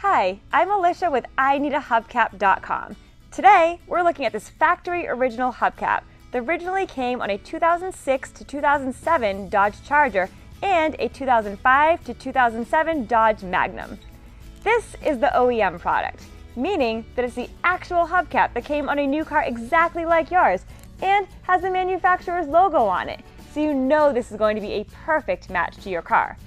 Hi, I'm Alicia with IneedAHubcap.com. Today, we're looking at this factory original hubcap that originally came on a 2006 to 2007 Dodge Charger and a 2005 to 2007 Dodge Magnum. This is the OEM product, meaning that it's the actual hubcap that came on a new car exactly like yours and has the manufacturer's logo on it, so you know this is going to be a perfect match to your car.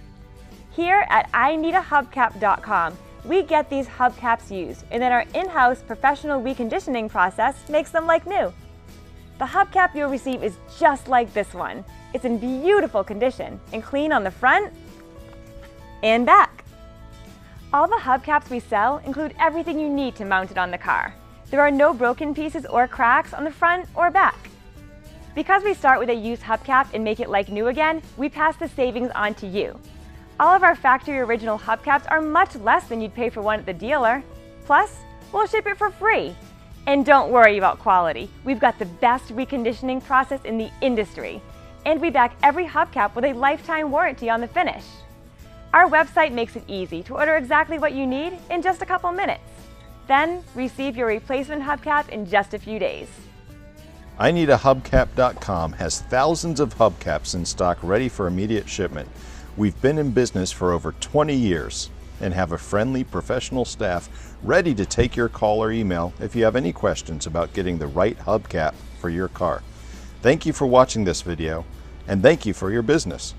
Here at IneedAHubcap.com, we get these hubcaps used, and then our in-house professional reconditioning process makes them like new. The hubcap you'll receive is just like this one. It's in beautiful condition and clean on the front and back. All the hubcaps we sell include everything you need to mount it on the car. There are no broken pieces or cracks on the front or back. Because we start with a used hubcap and make it like new again, we pass the savings on to you. All of our factory original hubcaps are much less than you'd pay for one at the dealer. Plus, we'll ship it for free. And don't worry about quality. We've got the best reconditioning process in the industry. And we back every hubcap with a lifetime warranty on the finish. Our website makes it easy to order exactly what you need in just a couple minutes. Then, receive your replacement hubcap in just a few days. IneedAHubcap.com has thousands of hubcaps in stock ready for immediate shipment. We've been in business for over 20 years and have a friendly professional staff ready to take your call or email if you have any questions about getting the right hubcap for your car. Thank you for watching this video, and thank you for your business.